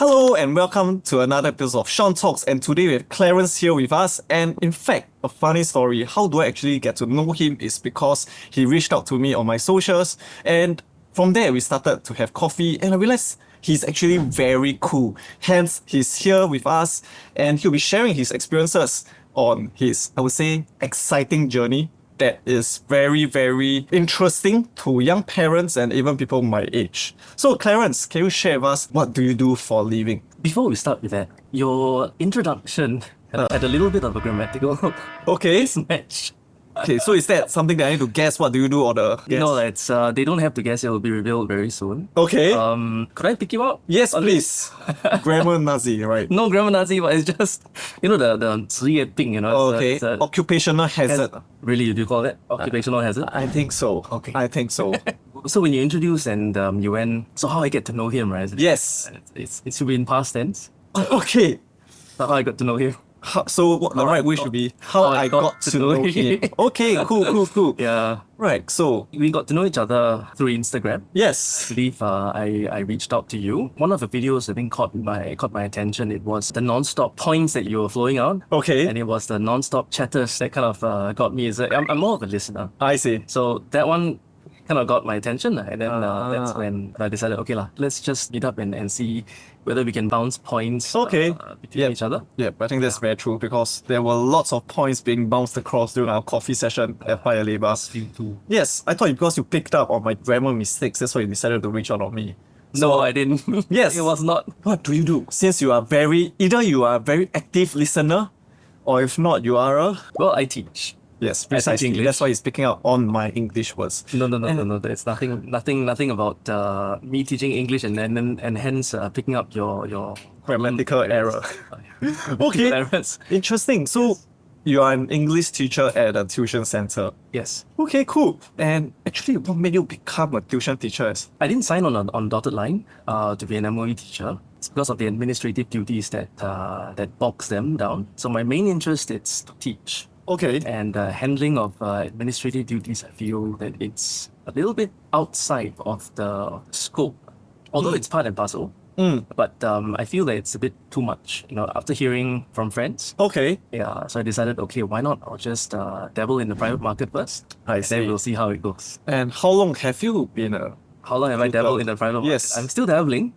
Hello and welcome to another episode of Sean Talks, and today we have Clarence here with us. And in fact, a funny story, how do I actually get to know him is because he reached out to me on my socials, and from there we started to have coffee, and I realized he's actually very cool. Hence, he's here with us and he'll be sharing his experiences on his, I would say, exciting journey that is very, very interesting to young parents and even people my age. So, Clarence, can you share with us what do you do for a living? Before we start with that, your introduction had a little bit of a grammatical Okay. mismatch. Okay, so is that something that I need to guess what do you do or the guess? No, it's they don't have to guess. It will be revealed very soon. Okay. Could I pick you up? Yes, please. Grammar Nazi, right? No grammar Nazi, but it's just the 职业病, Okay. It's a Occupational hazard. really, do you call that occupational hazard? I think so. Okay. I think so. So when you introduced and you went, so how I get to know him, right? Yes. It's been past tense. Okay. That's how I got to know him. So what the right way should be how I got to know him. Okay, cool. Yeah. Right, so We got to know each other through Instagram. yes. I believe I reached out to you. One of the videos I think caught my attention. It was the non-stop points that you were flowing out. Okay. And it was the non-stop chatters that kind of got me. I'm more of a listener. I see. So that one kind of got my attention. And then that's when I decided, okay, let's just meet up and see whether we can bounce points Okay. between Yep. each other. Yeah, I think that's very true because there were lots of points being bounced across during our coffee session at Paya Lebar. You too. Yes, I thought because you picked up on my grammar mistakes, that's why you decided to reach out on me. No, I didn't. Yes. It was not. What do you do? Since you are either you are a very active listener, or if not, you are a... Well, I teach. Yes, I teach precisely. English. That's why he's picking up on my English words. No. It's nothing about me teaching English and hence picking up your Grammatical error. Okay, Clarence. interesting. So, you are an English teacher at a tuition center. Yes. Okay, cool. And actually, what made you become a tuition teacher? I didn't sign on dotted line to be an MOE teacher. It's because of the administrative duties that bogs them down. So my main interest is to teach. Okay. And handling of administrative duties, I feel that it's a little bit outside of the scope, although it's part and parcel. But I feel that it's a bit too much. After hearing from friends, Okay. yeah, so I decided, okay, why not? I'll just dabble in the private market first. I and see. then we'll see how it goes. And how long have you been a... How long have I dabbled in the private market? Yes. I'm still dabbling.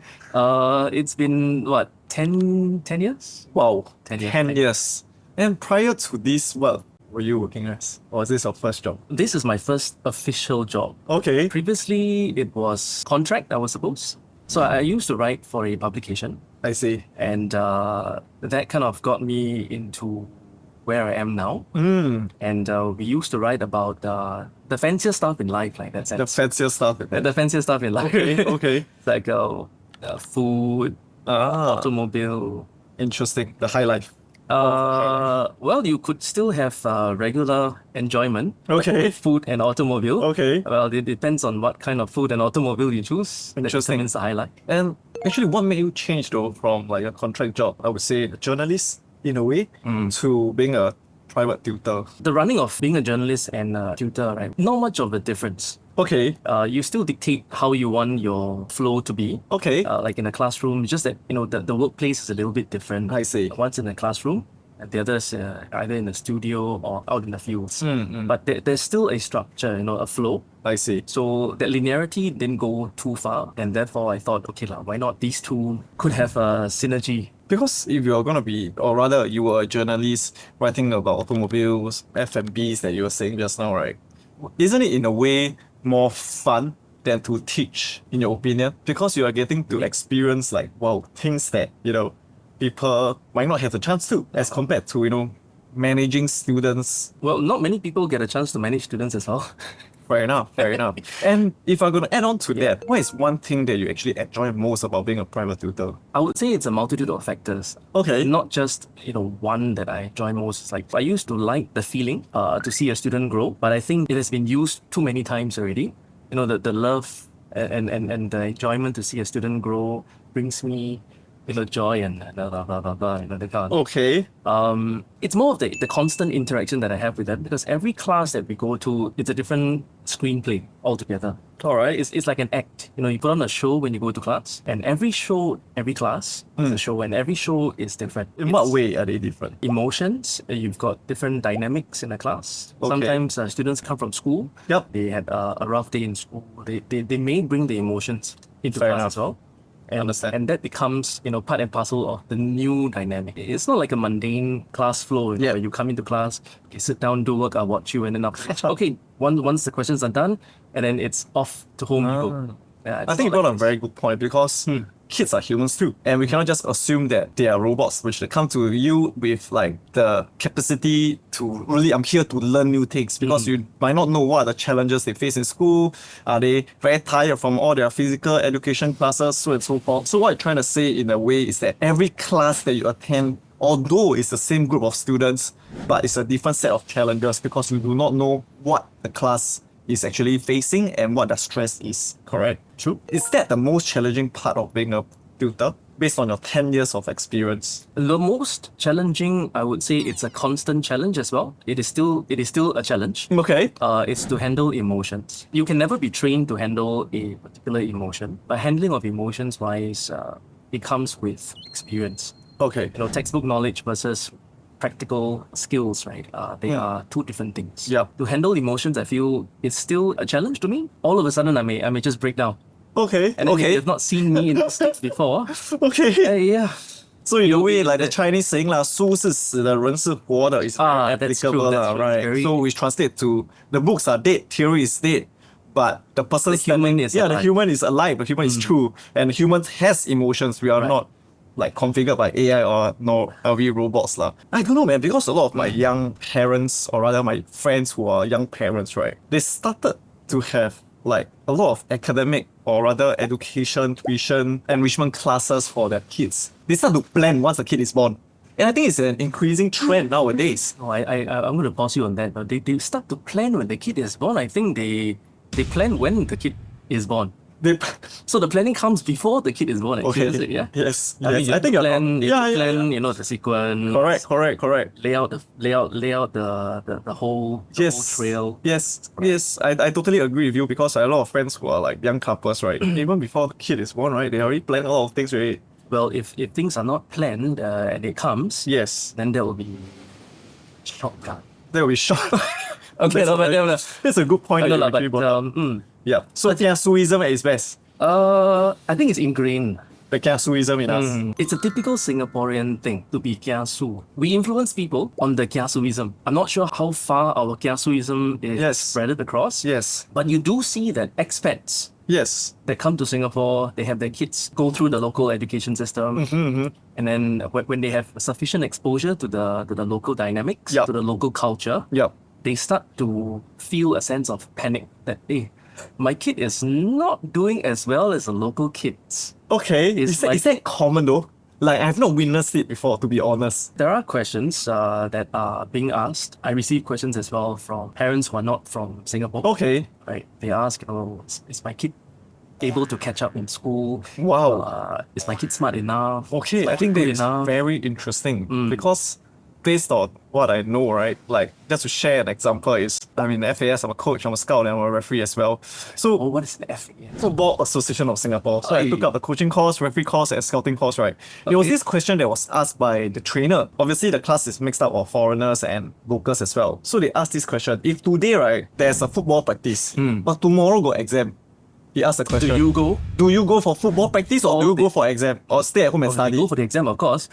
It's been, 10 years? Wow, 10 years. 10 years. And prior to this, what were you working as? Or was this your first job? This is my first official job. Okay. Previously, it was contract, I was supposed. So I used to write for a publication, I see. and that kind of got me into where I am now. And we used to write about the fancier stuff in life, like that. The fancier stuff. The fancier stuff in life. Okay. Like food, automobile. Interesting. The high life. Well, you could still have regular enjoyment. Okay. Food and automobile. Okay. Well, it depends on what kind of food and automobile you choose. That Interesting. determines the highlight. And actually, what made you change though from like a contract job, I would say a journalist in a way, to being a private tutor? The running of being a journalist and a tutor, right? Not much of a difference. Okay. You still dictate how you want your flow to be. Okay. Like in a classroom, it's just that the workplace is a little bit different. I see. One's in a classroom, and the other's either in the studio or out in the fields. But there's still a structure, a flow. I see. So that linearity didn't go too far, and therefore I thought, okay, why not these two could have a synergy. Because if you're gonna be, or rather, you were a journalist writing about automobiles, F&Bs that you were saying just now, right? Isn't it in a way more fun than to teach, in your opinion? Because you are getting to experience things that, people might not have the chance to, as compared to, managing students. Well, not many people get a chance to manage students as well. Fair enough. And if I'm going to add on to that, what is one thing that you actually enjoy most about being a private tutor? I would say it's a multitude of factors. Okay. Not just, one that I enjoy most. It's like I used to like the feeling to see a student grow, but I think it has been used too many times already. The love and the enjoyment to see a student grow brings me joy and blah blah blah blah blah, that kind of. Okay. It's more of the constant interaction that I have with them, because every class that we go to, it's a different screenplay altogether. All right. It's like an act. You put on a show when you go to class, and every class is a show, and every show is different. In what way are they different? Emotions, you've got different dynamics in a class. Okay. Sometimes students come from school. Yep. They had a rough day in school. They may bring the emotions into Fair class enough. as well. Understand. And that becomes, part and parcel of the new dynamic. It's not like a mundane class flow, Yeah. where you come into class, okay, sit down, do work, I'll watch you, and then okay, once the questions are done, and then it's off to home you go. Yeah, I think you brought up a very good point because kids are humans too. And we cannot just assume that they are robots, which they come to you with like the capacity to really, I'm here to learn new things, because you might not know what are the challenges they face in school. Are they very tired from all their physical education classes, so and so forth. So what I'm trying to say in a way is that every class that you attend, although it's the same group of students, but it's a different set of challenges because you do not know what the class is actually facing and what the stress is. Correct. True. Is that the most challenging part of being a tutor based on your 10 years of experience? The most challenging, I would say, it's a constant challenge as well. It is still a challenge. Okay. It's to handle emotions. You can never be trained to handle a particular emotion, but handling of emotions wise, it comes with experience. Okay. Textbook knowledge versus practical skills, right? They are two different things. Yeah. To handle emotions, I feel it's still a challenge to me. All of a sudden, I may just break down. Okay. And then if you've not seen me in the state before, Okay. yeah. So in a way, like the Chinese saying, 书是死的，人是活的 is very that's applicable, true, that's right? very- So we translate to the books are dead, theory is dead, but the person The human is the alive. human is alive, the human is true, and humans has emotions. We are Right. not like configured by AI or no are we robots lah. I don't know, man, because a lot of my young parents, or rather my friends who are young parents, right, they started to have like a lot of academic or rather education, tuition, enrichment classes for their kids. They start to plan once a kid is born. And I think it's an increasing trend nowadays. Oh, I'm going to pause you on that. But they start to plan when the kid is born. I think they plan when the kid is born. They, So the planning comes before the kid is born. Actually, okay. is it? Yeah. Yes. I mean, Yes. you I think have you're to plan. You have to yeah. plan. The sequence. Correct. Lay out the whole trail. Yes. I totally agree with you because I have a lot of friends who are like young couples, right? Even before the kid is born, right? They already plan a lot of things, right? Well, if things are not planned and it comes, Yes. then there will be shotgun. That will be short. Okay, That's a good point. No, that you but actually brought up. Yeah. So Kiasuism at its best. I think it's ingrained. The Kiasuism in us. It's a typical Singaporean thing to be kiasu. We influence people on the kiasuism. I'm not sure how far our kiasuism is Yes. spreaded across. Yes. But you do see that expats Yes. that come to Singapore, they have their kids go through the local education system, and then when they have sufficient exposure to the local dynamics, Yup. to the local culture, Yep. they start to feel a sense of panic that, hey, my kid is not doing as well as the local kids. Okay. It's Is that common though? Like I've not witnessed it before, to be honest. There are questions that are being asked. I receive questions as well from parents who are not from Singapore. Okay. Right? They ask, is my kid able to catch up in school? Wow. Is my kid smart enough? Okay, Is my I think kid that good is enough? very interesting because based on what I know, right? Like just to share an example is I'm in FAS, I'm a coach, I'm a scout, and I'm a referee as well. So Oh, what is the FA? Football Association of Singapore. So I Aye. took up the coaching course, referee course, and scouting course, right? There was Okay. this question that was asked by the trainer. Obviously, the class is mixed up of foreigners and locals as well. So they asked this question: if today, right, there's a football practice, but tomorrow got exam. He asked the question: Do you go? Do you go for football practice or do you go for exam or stay at home and They study? go for the exam, of course.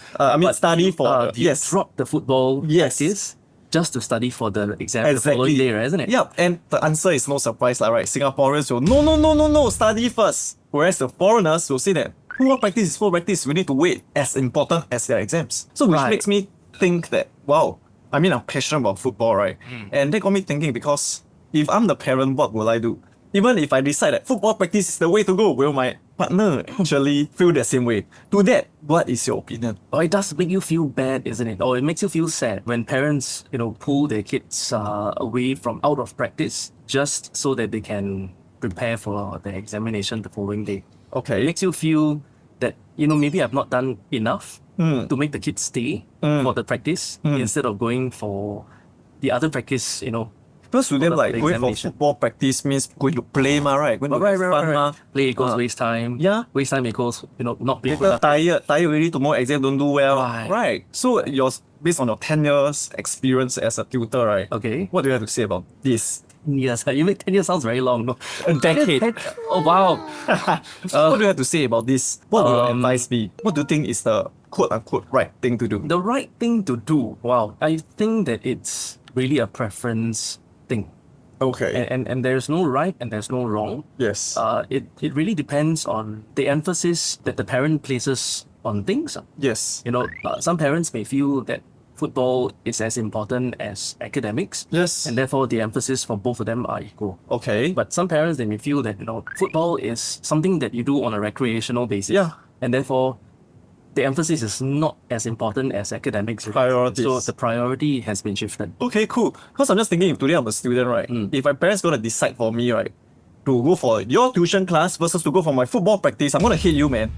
Study you, for you drop the football Yes. practice just to study for the exam the following day, right, isn't it? Yep, and the answer is no surprise, right? Singaporeans will no, study first. Whereas the foreigners will say that football practice is full practice. We need to wait as important as their exams. So which Right. makes me think that wow, I mean I'm passionate about football, right? And that got me thinking because if I'm the parent, what will I do? Even if I decide that football practice is the way to go, will my partner actually feel the same way? To that, what is your opinion? Or it does make you feel bad, isn't it? Or it makes you feel sad when parents, pull their kids away from out of practice just so that they can prepare for the examination the following day. It Okay. makes you feel that, maybe I've not done enough to make the kids stay for the practice instead of going for the other practice, Because to them, the like, going for examination. football practice means going to play, right? Going to Right, have fun, ma. Play equals waste time. Yeah. Waste time equals, not being Later productive. tired already, tomorrow exam don't do well. Right. So based on your 10 years experience as a tutor, right? Okay. What do you have to say about this? Yes, you make 10 years sounds very long. No? A decade. Oh, wow. What do you have to say about this? What will you advise me? What do you think is the quote-unquote right thing to do? The right thing to do. Wow. I think that it's really a preference thing. Okay. And there's no right and there's no wrong. Yes. It really depends on the emphasis that the parent places on things. Yes. Some parents may feel that football is as important as academics. Yes. And therefore the emphasis for both of them are equal. Okay. But some parents, they may feel that, football is something that you do on a recreational basis. Yeah. And therefore, the emphasis is not as important as academics. Priorities. So the priority has been shifted. Okay, cool. Because I'm just thinking, if today I'm a student, right? If my parents gonna decide for me, right, to go for your tuition class versus to go for my football practice, I'm gonna hate you, man.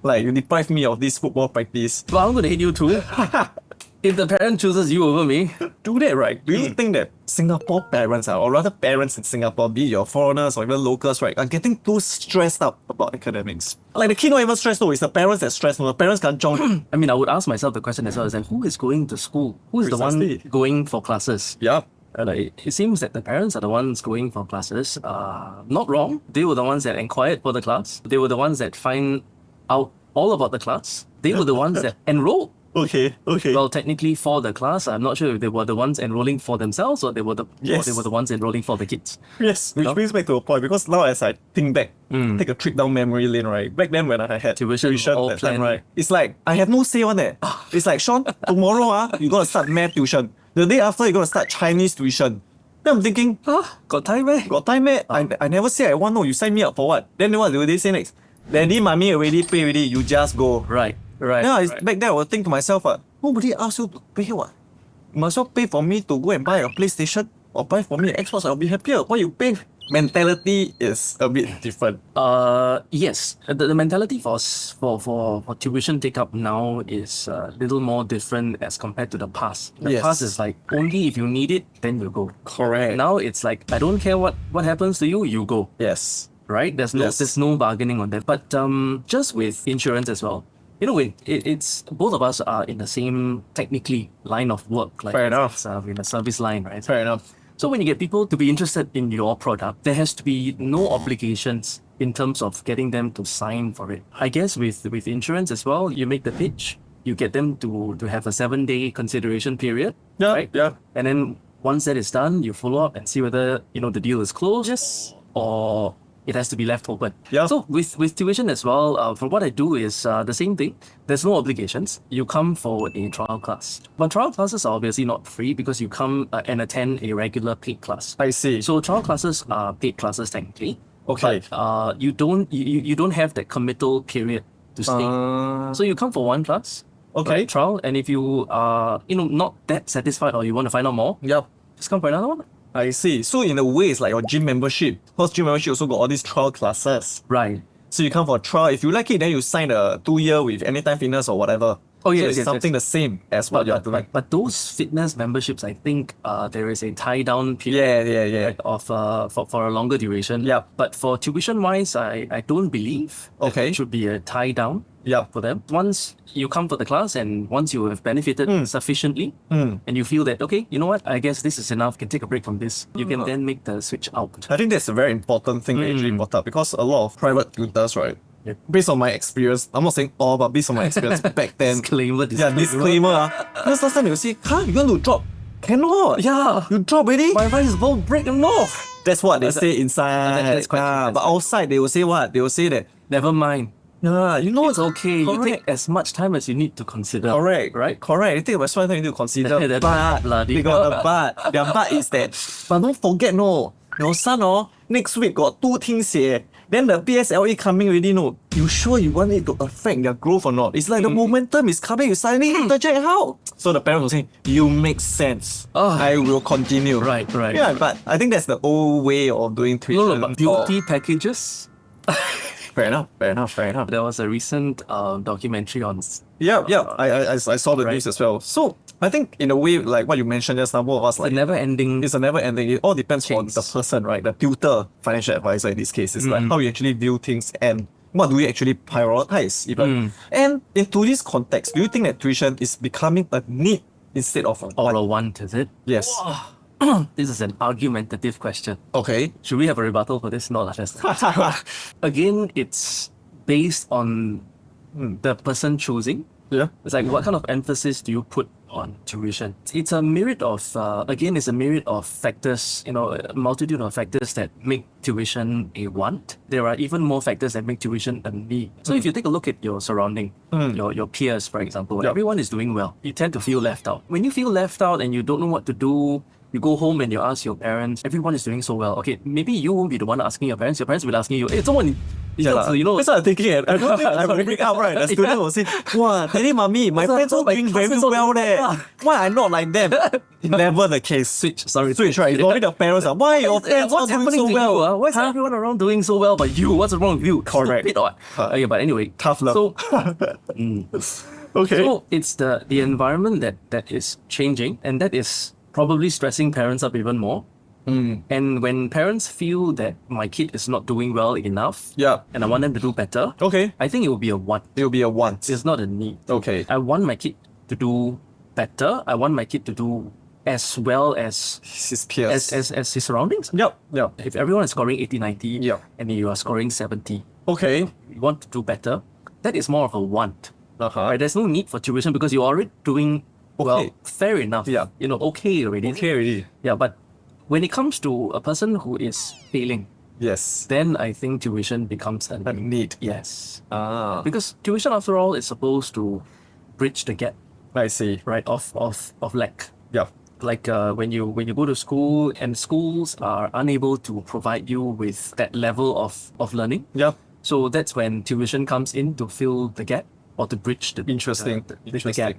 Like, you deprive me of this football practice. Well, I'm going to hate you too. If the parent chooses you over me, Do that, right? Do you think that Singapore parents, or rather parents in Singapore, be it your foreigners or even locals, right, are getting too stressed out about academics? Like, the kid not even stressed, though. It's the parents that stress. The parents can't join. I mean, I would ask myself the question as well, is that who is going to school? Who is the Precisely. one going for classes? Yeah. And it seems that the parents are the ones going for classes. Not wrong. They were the ones that inquired for the class. They were the ones that find out all about the class. They were the ones that enrolled. Okay. Well, technically for the class, I'm not sure if they were the ones enrolling for themselves or they were Yes. the ones enrolling for the kids. Yes, which brings back to a point, because now as I think back, take a trip down memory lane, right? Back then when I had Tuition all that time, planned. right? It's like, I have no say on it. It's like, Sean, tomorrow you're gonna start math tuition. The day after, you're gonna start Chinese tuition. Then I'm thinking, Got time, eh? got time, meh? I never say I want, no, you sign me up for what? Then what do they say next? Daddy, mommy already pay already, you just go. Right. Back then I would think to myself, nobody asked you to pay what? You must well pay for me to go and buy a PlayStation or buy for me an Xbox, I'll be happier. Why you pay? Mentality is a bit different. Yes. The mentality for tuition take up now is a little more different as compared to the past. The Yes. past is like, only if you need it, then you go. Correct. Now it's like, I don't care what happens to you, you go. Yes. Right? There's no bargaining on that. But just with insurance as well, it's both of us are in the same technically line of work. Like Fair enough. It's, in the service line, right? Fair enough. So when you get people to be interested in your product, there has to be no obligations in terms of getting them to sign for it. I guess with insurance as well, you make the pitch, you get them to have a 7-day consideration period. Yeah, Right? yeah. And then once that is done, you follow up and see whether the deal is closed. Yes. Or it has to be left open. Yeah. So with tuition as well, from what I do is the same thing. There's no obligations. You come for a trial class. But trial classes are obviously not free because you come and attend a regular paid class. I see. So trial classes are paid classes technically. Okay. But you don't have that committal period to stay. So you come for one class. Okay. Right, trial, and if you are not that satisfied or you want to find out more, Yep. just come for another one. I see. So in a way, it's like your gym membership. Because gym membership also got all these trial classes. Right. So you come for a trial. If you like it, then you sign a 2-year with Anytime Fitness or whatever. Oh, yes, so it's yes, something the same as what you're doing. But those fitness memberships, I think there is a tie down period Yeah. right, of for a longer duration. Yep. But for tuition wise, I don't believe that Okay. it should be a tie down Yep. for them. Once you come for the class and once you have benefited sufficiently and you feel that, okay, you know what, I guess this is enough, can take a break from this, you can then make the switch out. I think that's a very important thing that you actually brought up, because a lot of private tutors, right? Yep. Based on my experience, I'm not saying all, but based on my experience back then. Disclaimer. Yeah, disclaimer. Because last time they will say, you want to drop? Cannot. Yeah. You drop already? My rice bowl break them off. That's what they say inside. That's quite true. But outside, they will say what? They will say that, Never mind. it's It's okay. You Correct. take as much time as you need to consider. Correct. Right? Correct. You take about time you need to consider. That but bloody- they got the but. Their but is that, but don't forget, your son, next week got 2 things here. Then the PSLE coming already, you sure you want it to affect their growth or not? It's like the momentum is coming, you suddenly interject how? So the parents will say, you make sense. I will continue. Right. Yeah, but I think that's the old way of doing tuition. No, but beauty packages. Fair enough, fair enough, fair enough. There was a recent documentary on Yeah, yeah. I saw the news as well. So I think in a way, like what you mentioned just now, both of us the like never ending. it's a never ending. It all depends on Change. the person, right? The tutor, financial advisor in this case, is like how you actually view things and what do we actually prioritize even. And into this context, do you think that tuition is becoming a need instead of a Or want? a want, is it? Yes. This is an argumentative question. Okay. Should we have a rebuttal for this? No, that's again, it's based on the person choosing. Yeah. It's like what kind of emphasis do you put on tuition? It's a myriad of again, it's a myriad of factors. A multitude of factors that make tuition a want. There are even more factors that make tuition a need. So if you take a look at your surrounding, your peers, for example, when everyone is doing well, you tend to feel left out. When you feel left out and you don't know what to do, you go home and you ask your parents, everyone is doing so well. Okay, maybe you won't be the one asking your parents will be asking you, hey, someone, Yeah, that's what I'm thinking. I don't think I'm bring up, right? A student will say, wow, daddy, mommy, my friends all doing very well there. Why I'm not like them? Never the case. Switch, right? Normally the parents are, why your friends all what's doing happening so to well? you? Why is everyone around doing so well but you? What's wrong with you? Correct. Stupid, what? Okay, but anyway. Tough love. So, Okay. so it's the environment that is changing, and that is probably stressing parents up even more. And when parents feel that my kid is not doing well enough, Yeah. and I want them to do better, Okay. I think it will be a want. It will be a want. It's not a need. Okay. I want my kid to do better. I want my kid to do as well as His peers. as his surroundings. Yep. Yep. If everyone is scoring 80, 90, Yeah. and you are scoring 70, Okay. you want to do better, that is more of a want. Uh-huh. Right? There's no need for tuition because you're already doing well, Okay. fair enough. Yeah. Okay already. Okay already. Yeah, but when it comes to a person who is failing, Yes. then I think tuition becomes a A need. Yes. Ah. Because tuition, after all, is supposed to bridge the gap, I see. right, of lack. Yeah. Like when you go to school and schools are unable to provide you with that level of learning, Yeah. so that's when tuition comes in to fill the gap or to bridge the Interesting. the Interesting. gap.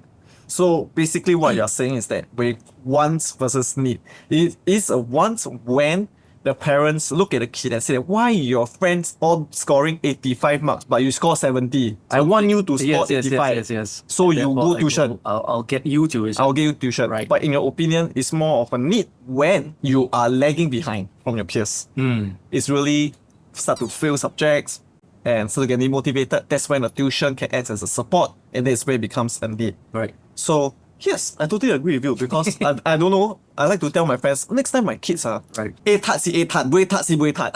So basically what you're saying is that with wants versus need. It is a want when the parents look at the kid and say, why your friends all scoring 85 marks but you score 70? I want you to score 85. Yes. So you Therefore, go I tuition. I'll get you tuition. I'll give you tuition. Right. But in your opinion, it's more of a need when you are lagging behind from your peers. It's really start to fail subjects and still getting motivated. That's when the tuition can act as a support, and that's where it becomes a need. Right. So yes, I totally agree with you because I don't know. I like to tell my friends next time my kids are Right. A tat si A tat, B tat si B tat.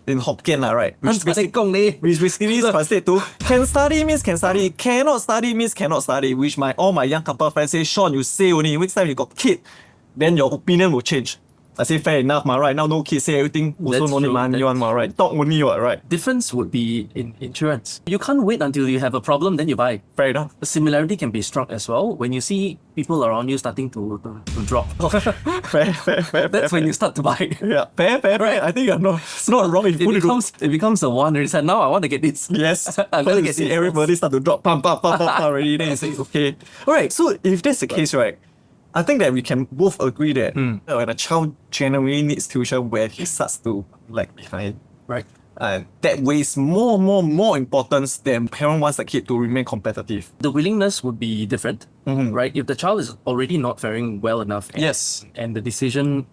In Hokkien right, which basically translate to can study means can study, cannot study means cannot study. Which all my young couple friends say, Sean, you say only next time you got kid, then your opinion will change. I say fair enough, right? Now no kids say everything also That's no need true. money one, right? Talk only, right? Difference would be in insurance. You can't wait until you have a problem, then you buy. Fair enough. The similarity can be struck as well when you see people around you starting to drop. fair. That's when you start to buy. Yeah, fair. I think you're not wrong if you put It becomes a one. You said, now I want to get this. Yes, I'm when gonna you get see this. everybody start to drop, pump already, then you say, okay. Alright, so if that's the case, right, I think that we can both agree that when a child genuinely needs tuition where he starts to lag behind, Right. and that weighs more importance than parent wants the kid to remain competitive. The willingness would be different, right? If the child is already not faring well enough, Yes. and the decision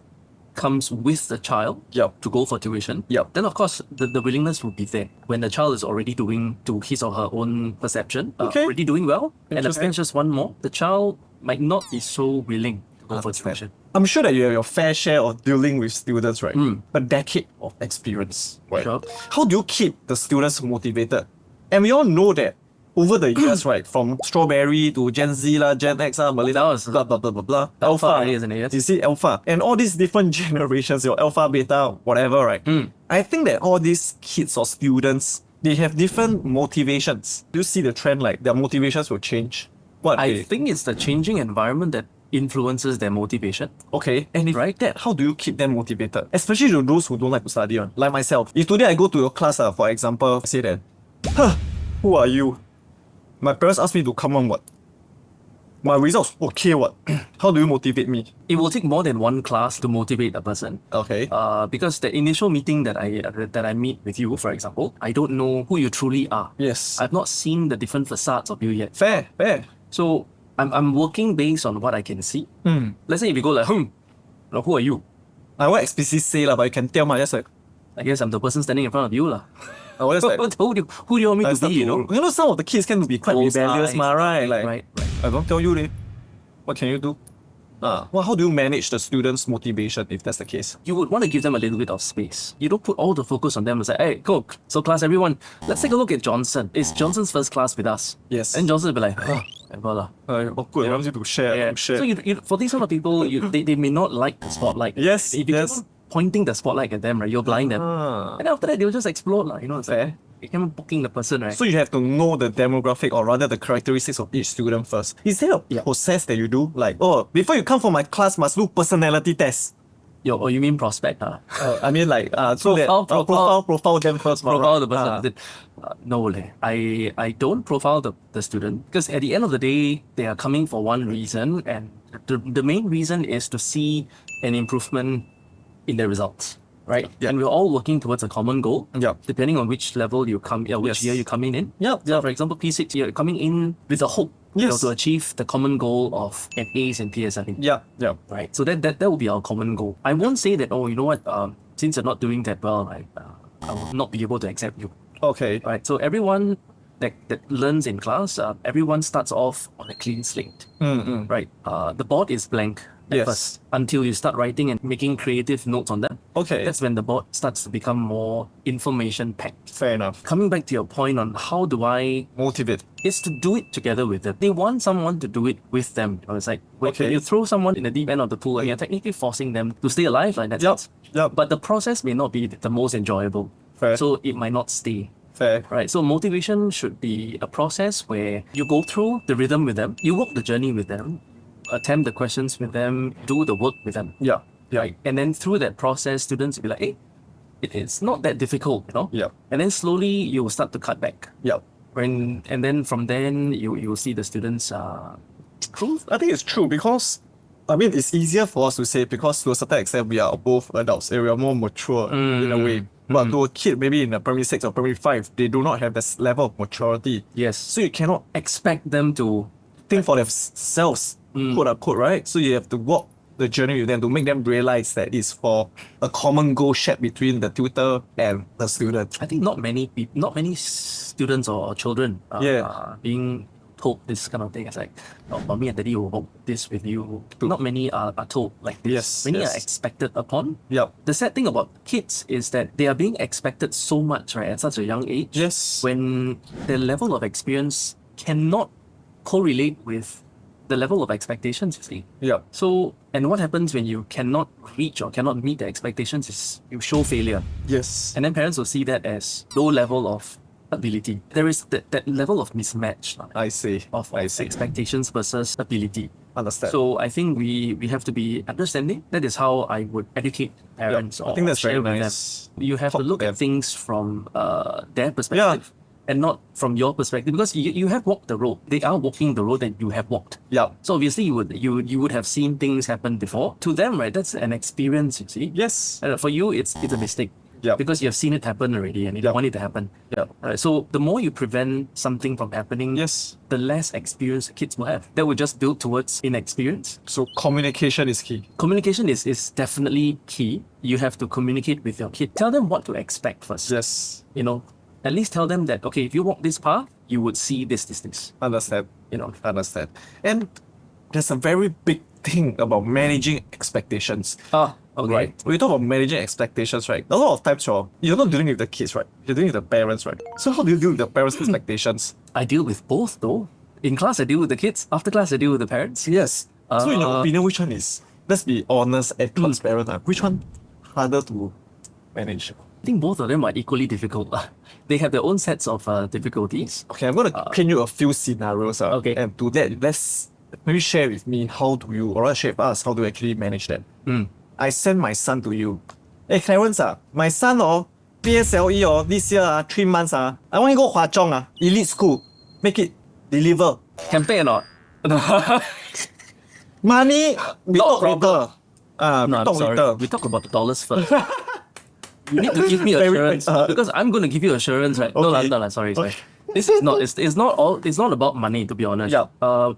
comes with the child Yep. to go for tuition, Yep. then of course the willingness would be there. When the child is already doing, to his or her own perception, Okay. already doing well, and the Interesting. parents just want more, the child might not be so willing to go for tuition. I'm sure that you have your fair share of dealing with students, right? A decade of experience, right? Sure. How do you keep the students motivated? And we all know that over the years, right, from strawberry to Gen Z, Gen X, millennials, blah, blah, blah, blah, blah, Alpha, isn't it? Yes. You see, Alpha. And all these different generations, your Alpha, Beta, whatever, right? I think that all these kids or students, they have different motivations. Do you see the trend, like their motivations will change? What? I think it's the changing environment that influences their motivation. Okay, and if Right. that, how do you keep them motivated? Especially to those who don't like to study, like myself. If today I go to your class, for example, say that, who are you? My parents ask me to come on what? My results okay what? How do you motivate me? It will take more than one class to motivate a person. Okay. Because the initial meeting that I meet with you, for example, I don't know who you truly are. Yes. I've not seen the different facades of you yet. Fair, fair. So I'm working based on what I can see. Let's say if you go like, who are you? I won't explicitly say lah, but you can tell my just like I guess I'm the person standing in front of you lah. I was just like who do you want me to be? You know, some of the kids can be quite Close rebellious, eyes. ma, right? Like Right. I don't tell you, what can you do? Well, how do you manage the students' motivation if that's the case? You would want to give them a little bit of space. You don't put all the focus on them and say, hey, go. So class, everyone, let's take a look at Johnson. It's Johnson's first class with us. Yes. And Johnson will be like, whatever lah. Awkward. I want you to share. Yeah. Share. So you, for these sort of people, they may not like the spotlight. Yes, If you yes. keep on pointing the spotlight at them, right, you'll blind them. And after that, they'll just explode lah. You know, it's like, you can booking the person, right? So you have to know the demographic or rather the characteristics of each student first. Is there a process that you do? Like, before you come for my class, must do personality test. You mean prospect, huh? I mean like, so profile them first. Profile the person. No, I don't profile the student because at the end of the day, they are coming for one reason, and the main reason is to see an improvement in their results. Right? Yeah. And we're all working towards a common goal. Yeah. Depending on which level you come, which year you're coming in. Yeah. So for example, P6, you're coming in with a hope to achieve the common goal of an A's in PSLE. Yeah. Right. So that will be our common goal. I won't say that, you know what, since you're not doing that well, I will not be able to accept you. Okay. Right. So everyone that learns in class, everyone starts off on a clean slate. Right. The board is blank at first until you start writing and making creative notes on them. Okay. That's when the board starts to become more information packed. Fair enough. Coming back to your point on how do I Motivate. is to do it together with them. They want someone to do it with them. It's like when you throw someone in the deep end of the pool, and you're technically forcing them to stay alive like that. Yep. But the process may not be the most enjoyable. Fair. So it might not stay. Fair. Right. So motivation should be a process where you go through the rhythm with them, you walk the journey with them, attempt the questions with them, do the work with them. Yeah. Right. And then through that process, students will be like, hey, it's not that difficult, you know? Yeah. And then slowly you will start to cut back. Yeah. And then from then you will see the students True. I think it's true because I mean it's easier for us to say because to a certain extent we are both adults and we are more mature in a way. But to a kid maybe in a primary 6 or primary 5, they do not have this level of maturity. Yes. So you cannot Expect them to think for themselves, quote unquote, right? So you have to walk the journey with them to make them realize that it's for a common goal shared between the tutor and the student. I think not many students or children are being told this kind of thing. It's like, mommy and daddy will walk this with you. Not many are told like this. Yes, Many yes. are expected upon. Yep. The sad thing about kids is that they are being expected so much, right, at such a young age. Yes. When their level of experience cannot correlate with the level of expectations, you see. Yep. So, and what happens when you cannot reach or cannot meet the expectations is you show failure. Yes. And then parents will see that as low level of ability. There is that level of mismatch I see. of I see. expectations versus ability. Understand. So I think we have to be understanding. That is how I would educate parents. I Or think that's share very with nice. them. You have Talk to to look them. at things from their perspective. And not from your perspective, because you have walked the road. They are walking the road that you have walked. Yep. So obviously you would have seen things happen before. To them, right, that's an experience, you see. Yes. And for you, it's a mistake. Yep. Because you have seen it happen already and you don't want it to happen. Yep. So the more you prevent something from happening, Yes. the less experience kids will have. That will just build towards inexperience. So communication is key. Communication is definitely key. You have to communicate with your kid. Tell them what to expect first. Yes. You know, at least tell them that, okay, if you walk this path, you would see this. Understand. You know. Understand. And there's a very big thing about managing expectations. Okay. Right. When you talk about managing expectations, right? A lot of times you're not dealing with the kids, right? You're dealing with the parents, right? So how do you deal with the parents' expectations? I deal with both though. In class, I deal with the kids. After class, I deal with the parents. Yes. So in your opinion, which one is, let's be honest and transparent, which one harder to manage? I think both of them are equally difficult. They have their own sets of difficulties. Okay, I'm going to paint you a few scenarios. Okay. And to that, let's maybe share with me how do you, or share with us, how do you actually manage that? I send my son to you. Hey Clarence, my son PSLE this year 3 months I want to go Hwa Chong elite school, make it deliver. Can pay or not? Money, we No talk problem. later. We No, I'm talk sorry. later. We talk about the dollars first. You need to give me Very- assurance because I'm going to give you assurance, right? Okay. No, sorry. This is not. It's not about money, to be honest. Yeah.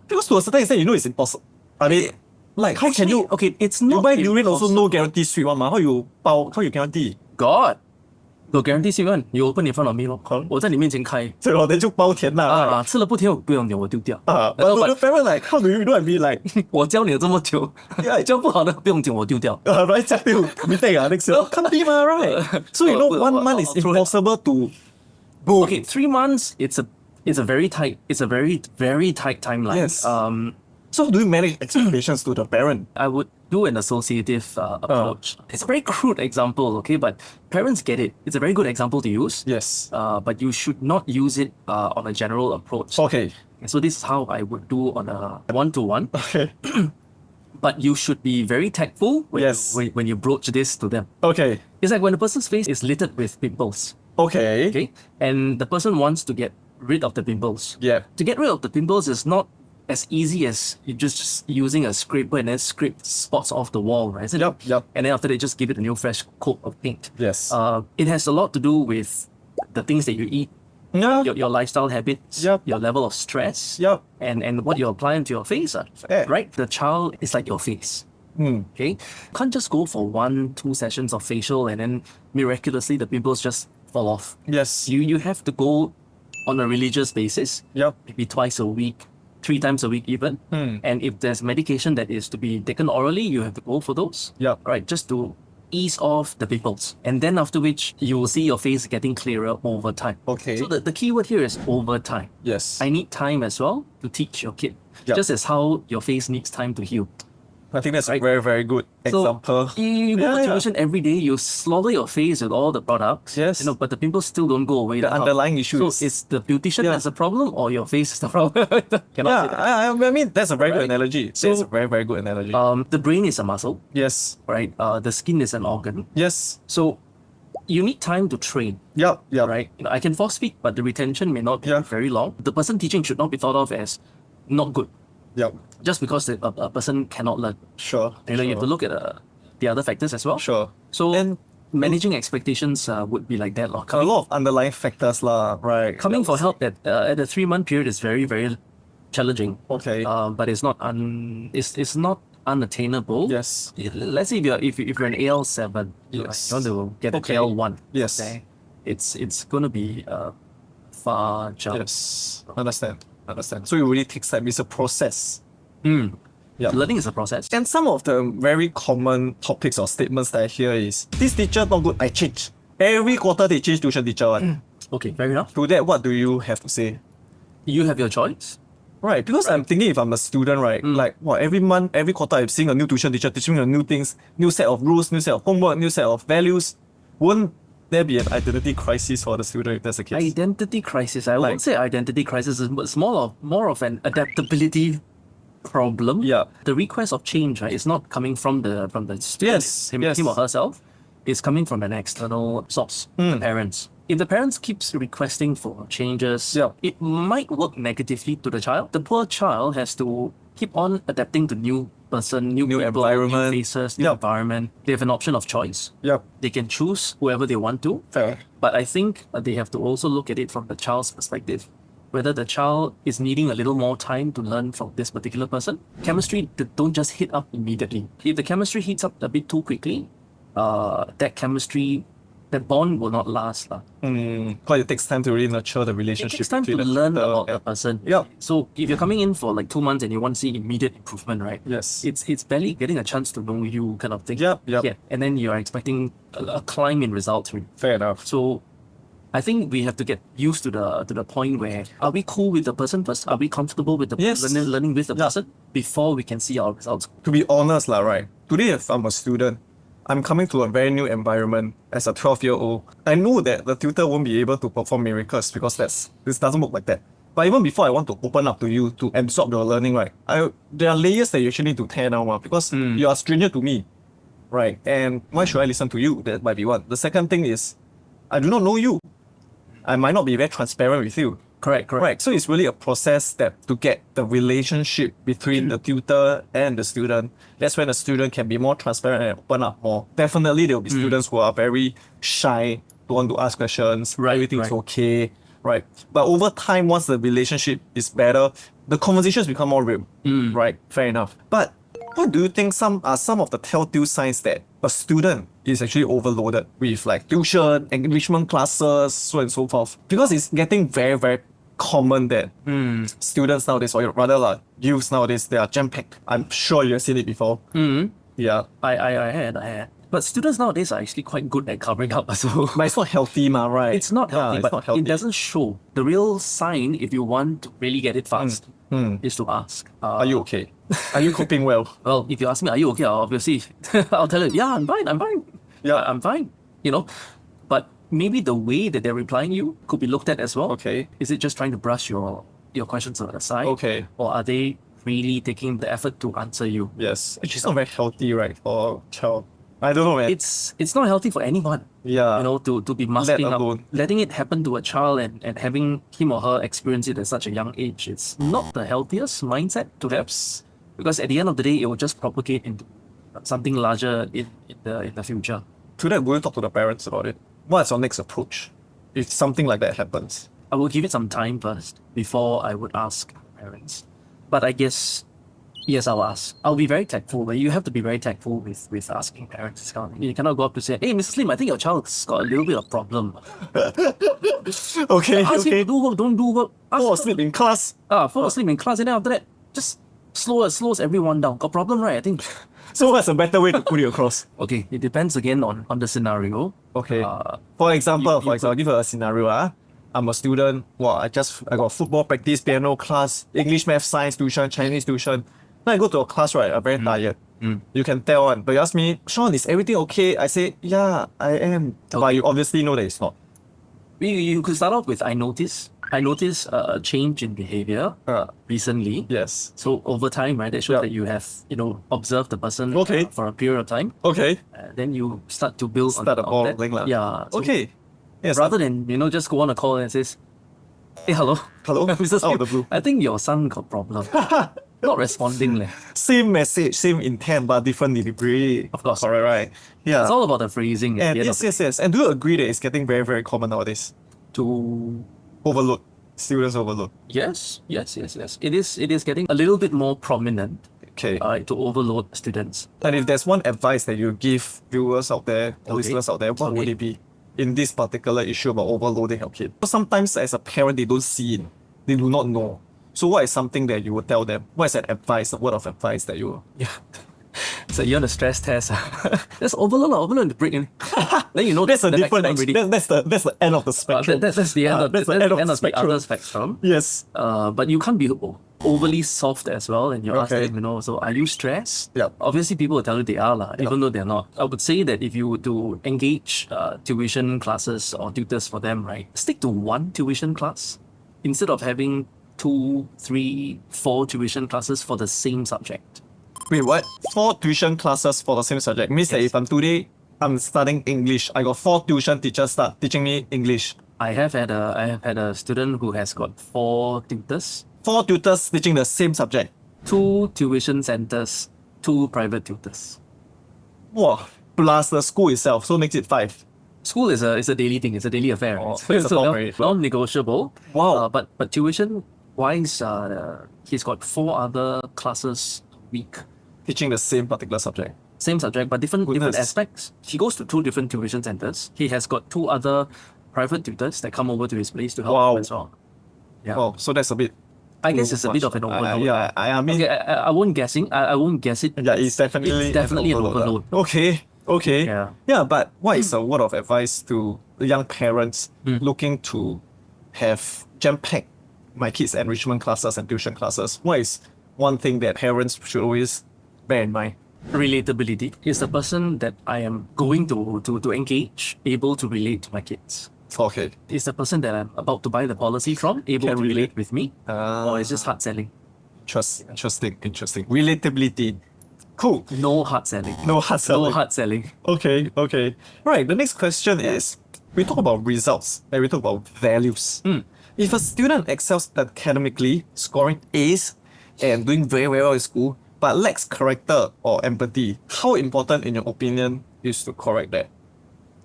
Because to a certain extent, you know it's impossible. I mean, like, how can you? Okay, it's You not. buy durian also no impossible. guarantee sweet one, ma. How you guarantee? God,有 guarantee 是 one. You open in front of me 咯，好我在你面前开所以我哋就包甜啦。啊，吃了不甜我不用紧，我丢掉。But the parent like, how do you know what I mean? Like, 我教你了这么久， Yeah. 教不好的不用紧，我丢掉。 right? 这样就 meeting next year. Can't be ma, right? So you know, 1 month is impossible to book. Okay, 3 months. It's a very tight. It's a very tight timeline. Yes. So how do you manage expectations to the parent? I would do an associative approach. It's a very crude example, okay, but parents get it. It's a very good example to use. Yes. But you should not use it on a general approach. Okay. So this is how I would do on a one-to-one. Okay. But you should be very tactful when, Yes. when you broach this to them. Okay. It's like when a person's face is littered with pimples, Okay. okay, and the person wants to get rid of the pimples. Yeah. To get rid of the pimples is not as easy as you just using a scraper and then scrape spots off the wall, right? Isn't it? Yep. And then after they just give it a new fresh coat of paint. Yes. It has a lot to do with the things that you eat, Yeah. your lifestyle habits, Yep. your level of stress, Yep. and what you apply into your face, Yeah. right? The child is like your face. Okay, can't just go for 1-2 sessions of facial and then miraculously the pimples just fall off. Yes. You have to go on a religious basis, Yep. maybe twice a week, 3 times a week even. And if there's medication that is to be taken orally, you have to go for those. Yep. Right, just to ease off the pimples. And then after which you will see your face getting clearer over time. Okay. So the key word here is over time. Yes. I need time as well to teach your kid. Yep. Just as how your face needs time to heal. I think that's a Right. very, very good example. So you go Yeah, for yeah. tuition every day, you slaughter your face with all the products. Yes. But the pimples still don't go away. The How? underlying issue So is- it's the beautician Yeah. that's the problem or your face is the problem? Cannot say Yeah, that. I mean, that's a very good Right. analogy. So- That's a very, very good analogy. The brain is a muscle, Yes. right? The skin is an organ. Yes. So you need time to train, Yep. Yep. right? I can force feed, but the retention may not be Yeah. very long. The person teaching should not be thought of as not good Yep. just because a person cannot learn. Sure. You have to look at the other factors as well. Sure. So And managing expectations would be like that. Lor. a lot of underlying factors, lah. Right. Coming for help at a 3-month period is very, very challenging. Okay. But it's not it's not unattainable. Yes. Let's say if you're an AL7, Yes. you want to get Okay. an AL1. Yes. Okay, it's gonna be a far jump. Yes. Understand. So it really takes time. It's a process. Yeah. Learning is a process. And some of the very common topics or statements that I hear is, this teacher not good, I change. Every quarter they change tuition teacher. One. Okay, fair enough. To that, what do you have to say? You have your choice. Right, because I'm thinking if I'm a student, right, like, every month, every quarter, I'm seeing a new tuition teacher teaching me new things, new set of rules, new set of homework, new set of values. Won't there be an identity crisis for the student if that's the case? Identity crisis. I Like- won't say identity crisis. It's more of an adaptability problem. Yeah. The request of change, right, is not coming from the student, Yes, him, yes. him or herself. It's coming from an external source, the parents. If the parents keeps requesting for changes, Yeah. it might work negatively to the child. The poor child has to keep on adapting to new person, new people, environment. new faces, new Yeah. environment. They have an option of choice. Yep. They can choose whoever they want to. Fair. But I think they have to also look at it from the child's perspective. Whether the child is needing a little more time to learn from this particular person. Chemistry don't just hit up immediately. If the chemistry heats up a bit too quickly, that bond will not last. Because it takes time to really nurture the It relationship. takes time to between learn the- about the person. Yeah. So if you're coming in for like 2 months and you want to see immediate improvement, right? Yes. It's barely getting a chance to know you kind of thing. Yep. Yeah. And then you're expecting a climb in results. Really. Fair enough. So I think we have to get used to the point where are we cool with the person first? Are we comfortable with the Yes. learning with the Yeah. person before we can see our results? To be honest, right? Today, if I'm a student, I'm coming to a very new environment as a 12-year-old. I know that the tutor won't be able to perform miracles because this doesn't work like that. But even before I want to open up to you to absorb your learning, right? There are layers that you actually need to tear down because you are a stranger to me, right? And why should I listen to you? That might be one. The second thing is, I do not know you. I might not be very transparent with you. Correct. Right. So it's really a process that to get the relationship between the tutor and the student. That's when the student can be more transparent and open up more. Definitely there will be students who are very shy, don't want to ask questions, Right, everything's right. okay. Right. But over time, once the relationship is better, the conversations become more real. Right. Fair enough. But what do you think some are some of the telltale signs that a student is actually overloaded with like tuition, enrichment classes, so and so forth? Because it's getting very, very common that students nowadays, or rather like youths nowadays, they are jam-packed. I'm sure you've seen it before. Yeah. I had. But students nowadays are actually quite good at covering up as well. But it's not healthy, right? It's not healthy, Yeah, but it's not healthy. it doesn't show. The real sign, if you want to really get it fast, is to ask. Are you okay? Are you coping well? Well, if you ask me, are you okay? Obviously, I'll tell you, yeah, I'm fine. Yeah. I'm fine. But maybe the way that they're replying you could be looked at as well. Okay. Is it just trying to brush your questions aside? Okay. Or are they really taking the effort to answer you? Yes. It's not very healthy, right, for a child. I don't know, man. It's not healthy for anyone. Yeah. To be masking up, alone. letting it happen to a child and having him or her experience it at such a young age. It's not the healthiest mindset to have, because at the end of the day, it will just propagate into something larger in the future. To that, will you talk to the parents about it? What's your next approach if something like that happens? I will give it some time first before I would ask parents. But I guess, yes, I'll ask. I'll be very tactful, but you have to be very tactful with asking parents this kind of thing. You cannot go up to say, hey, Mrs. Lim, I think your child's got a little bit of problem. Okay, Ask him to do work, don't do work. Fall asleep in class. Fall asleep in class, and then after that, just slows everyone down. Got problem, right? I think. So what's a better way to put it across? Okay, it depends again on the scenario. Okay. Uh, For example, you I'll give you a scenario. I'm a student. Wow, I got football practice, piano class, English, math, science tuition, Chinese tuition. Then I go to a class, right? I'm very tired. You can tell one. But you ask me, Sean, is everything okay? I say, yeah, I am. But you obviously know that it's not. You could start off with I notice a change in behavior recently. Yes. So over time, right, that shows Yeah. that you have observed the person Okay. for a period of time. Okay. Then you start to build Start the on ball that. rolling lah. Yeah. So Okay. Yes. rather than just go on a call and says, hey, hello. Hello? Mrs. Out Lim, of the blue. I think your son got problem. Not responding. Leh. Same message, same intent, but different delivery. Of course. Correct, right? Yeah. It's all about the phrasing. at And the end yes, of the yes. And do you agree that it's getting very, very common nowadays? To Overload. Students overload. yes. It is getting a little bit more prominent Okay. to overload students. And if there's one advice that you give viewers out there, Okay. listeners out there, what would Okay. it be in this particular issue about overloading your kid? So sometimes as a parent, they don't see it. They do not know. So what is something that you would tell them? What is an advice, a word of advice that you... Yeah. So you're on a stress test. Just overload the break. Then you know That's a the different... maximum already. That's the end of the spectrum. That's the end of that's the the end of the the spectrum. other spectrum. Yes. But you can't be overly soft as well. And you ask Okay. them, so are you stressed? Yep. Obviously, people will tell you they are, even though they're not. I would say that if you were to engage tuition classes or tutors for them, right, stick to one tuition class instead of having 2, 3, 4 tuition classes for the same subject. Wait, what? 4 tuition classes for the same subject. Means that Yes. if I'm studying English, I got 4 tuition teachers start teaching me English. I have had a student who has got 4 tutors, 4 tutors teaching the same subject. 2 tuition centers, 2 private tutors. Wow. Plus the school itself, so makes it 5. School is a daily thing. It's a daily affair. Oh, So it's a top rate. non-negotiable. Wow. But tuition wise, he's got 4 other classes a week. Teaching the same particular subject. Same subject, but different Goodness. aspects. He goes to 2 different tuition centers. He has got 2 other private tutors that come over to his place to help Wow. him as well. Yeah. Wow, so that's a bit... I guess it's a bit much. of an overload. Yeah, I mean... Okay, I won't guessing. I won't guess it. Yeah, it's definitely an overload. Okay. Yeah. Yeah, but what is a word of advice to the young parents looking to have jam-packed my kids' enrichment classes and tuition classes? What is one thing that parents should always bear in mind? Relatability is the person that I am going to engage able to relate to my kids. Okay. Is the person that I'm about to buy the policy from able Can to relate. relate with me, or is just hard selling? Interesting. Relatability. Cool. No hard selling. No hard selling. No hard selling. Okay. Right, the next question is, we talk about results and we talk about values. If a student excels academically, scoring A's and doing very, very well in school, but lacks character or empathy, how important, in your opinion, is to correct that?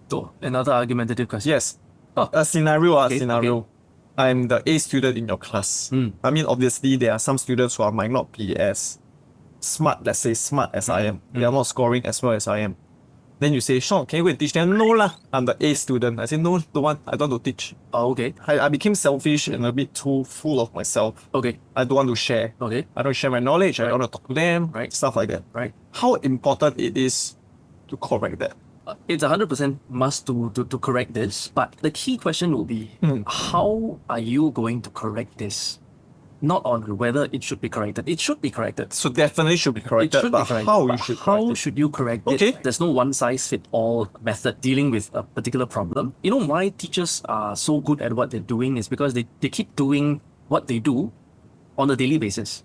So another argumentative question. Yes. Oh, A scenario, okay, scenario. I'm the A student in your class. I mean, obviously, there are some students who might not be as smart, let's say smart as I am. They are not scoring as well as I am. Then you say, Sean, can you go and teach them? No lah, I'm the A student. I say, no, don't want, I don't want to teach. Oh, okay. I became selfish and a bit too full of myself. Okay. I don't want to share. Okay. I don't share my knowledge. I Right. don't want to talk to them. Right. Stuff like that. Right. How important it is to correct that? It's 100% must to correct this. But the key question will be, how are you going to correct this? Not on whether it should be corrected. It should be corrected. So definitely should be It corrected, should but be corrected. how But you should how correct it? should you correct Okay. it? There's no one size fit all method dealing with a particular problem. You know why teachers are so good at what they're doing is because they keep doing what they do on a daily basis.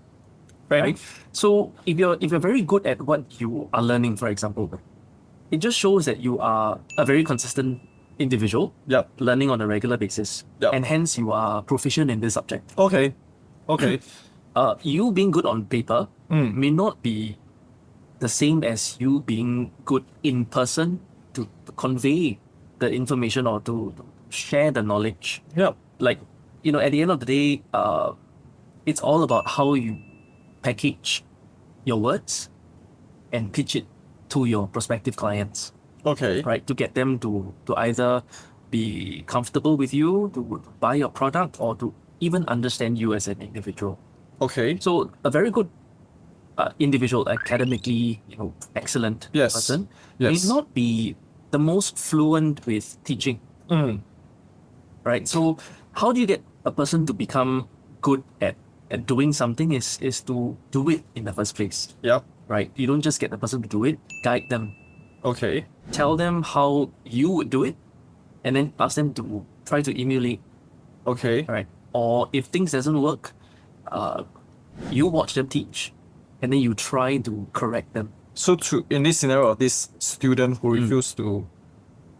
Right? So if you're very good at what you are learning, for example, it just shows that you are a very consistent individual, Yep. learning on a regular basis, Yep. and hence you are proficient in this subject. Okay. Okay. You being good on paper may not be the same as you being good in person to convey the information or to share the knowledge. Yep. Like, at the end of the day, it's all about how you package your words and pitch it to your prospective clients, Okay. right? To get them to either be comfortable with you, to buy your product, or to even understand you as an individual. Okay. So a very good individual, academically, excellent Yes. person Yes. may not be the most fluent with teaching, right? So how do you get a person to become good at doing something is to do it in the first place, Yep. right? You don't just get the person to do it, guide them, Okay. tell them how you would do it, and then ask them to try to emulate, Okay. right? Or if things doesn't work, you watch them teach, and then you try to correct them. So in this scenario of this student who refused to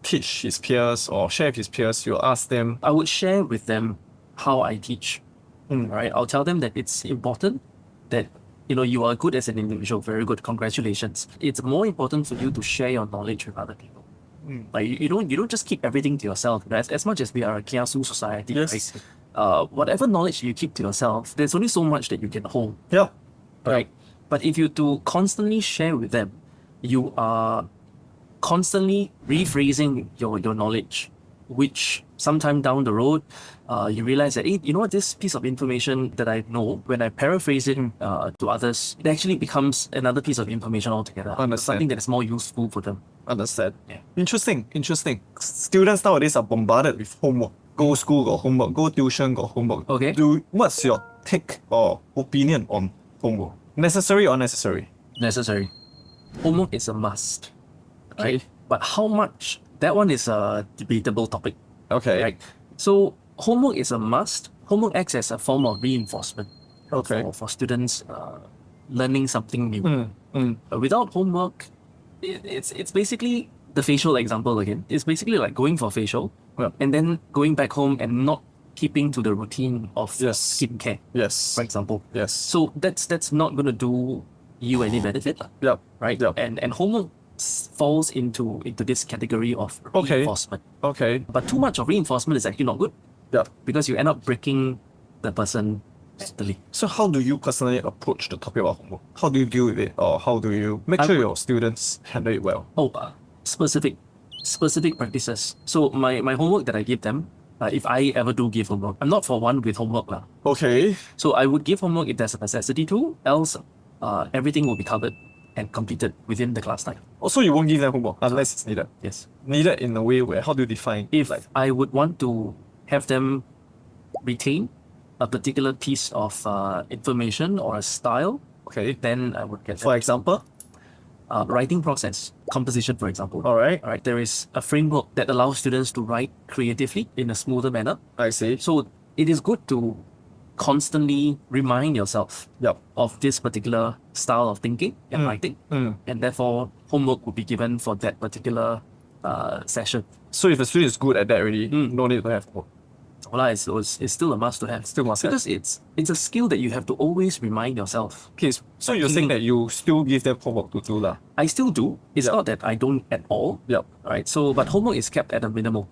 teach his peers or share with his peers, you ask them, I would share with them how I teach, right? I'll tell them that it's important that you are good as an individual, very good, congratulations. It's more important for you to share your knowledge with other people. Like you don't just keep everything to yourself. As much as we are a kiasu society, Yes. right? Whatever knowledge you keep to yourself, there's only so much that you can hold, yeah. right? But if you to constantly share with them, you are constantly rephrasing your knowledge, which sometime down the road, you realize that, hey, you know what, this piece of information that I know, when I paraphrase it to others, it actually becomes another piece of information altogether. Understand. Something that is more useful for them. Understand. Yeah. Interesting. Students nowadays are bombarded with homework. Go school got homework. Go tuition got homework. Okay. What's your take or opinion on homework? Necessary or necessary? Necessary. Homework is a must, right? Okay. But how much? That one is a debatable topic. Okay. Right. So homework is a must. Homework acts as a form of reinforcement Okay. for students learning something new. Without homework, it's basically the facial example again. It's basically like going for facial and then going back home and not keeping to the routine of Yes. skincare, Yes. for example. Yes. So that's not going to do you any benefit, Yep. right? Yep. And homework falls into this category of Okay. reinforcement. Okay. But too much of reinforcement is actually not good Yep. because you end up breaking the person mentally. So how do you personally approach the topic of homework? How do you deal with it, or how do you make I sure would- your students handle it well? Oh, specific practices. So my homework that I give them, if I ever do give homework, I'm not for one with homework lah. Okay. So I would give homework if there's a necessity to, else everything will be covered and completed within the class time. Also, you won't give them homework unless it's needed. Yes. Needed in a way where, how do you define? If I would want to have them retain a particular piece of information or a style, Okay. then I would get For them. example. Writing process, composition, for example. All right. All right, there is a framework that allows students to write creatively in a smoother manner. I see. So it is good to constantly remind yourself Yep. of this particular style of thinking and writing, and therefore homework would be given for that particular session. So if a student is good at that already, no need to have homework. Well, it's still a must to have. Still must have. because it's a skill that you have to always remind yourself. Okay, so you're saying that you still give them homework to do lah? I still do. It's Yep. not that I don't at all. Yep. Right. So, but homework is kept at a minimum.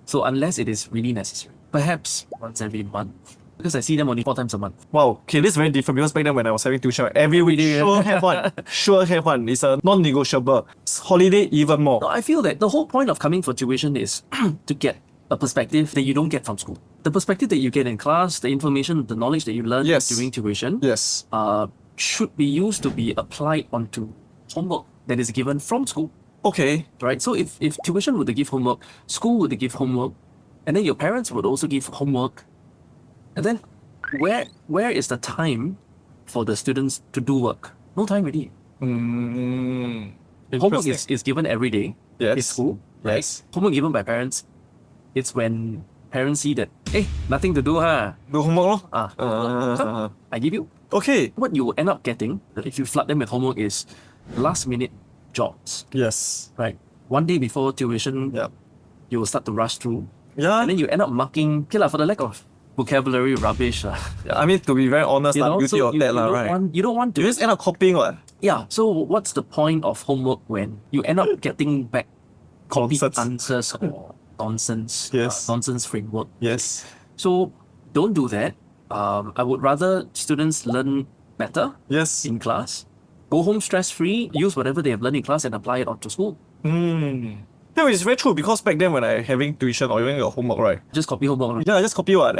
So unless it is really necessary, perhaps once every month, because I see them only 4 times a month. Wow, okay, this is very different because back then when I was having tuition, right, every week sure have one. Sure have one. It's a non-negotiable. Holiday even more. No, I feel that the whole point of coming for tuition is to get a perspective that you don't get from school. The perspective that you get in class, the information, the knowledge that you learn Yes. during tuition, Yes. should be used to be applied onto homework that is given from school. Okay. Right? So if tuition were to give homework, school would give homework, and then your parents would also give homework, and then where is the time for the students to do work? No time really. Homework Interesting. is given every day Yes. in school. Right? Yes. Homework given by parents, it's when parents see that, hey, nothing to do, huh? Do homework lor. Come, I give you. Okay. What you end up getting, if you flood them with homework, is last minute jobs. Yes. Right? One day before tuition, Yep. you will start to rush through. Yeah. And then you end up marking, okay, lah, for the lack of vocabulary, rubbish. I mean, to be very honest, You I'm know, guilty so of you, that, you, lah, don't right? you don't want to. You just end up copying what? Yeah, so what's the point of homework when you end up getting back copied Nonsense. answers or nonsense, Yes. nonsense framework? Yes. So don't do that. I would rather students learn better Yes. in class, go home stress-free, use whatever they have learned in class and apply it onto school. No, it's very true because back then when I having tuition or even your homework, right? Just copy homework. Yeah, I just copy what.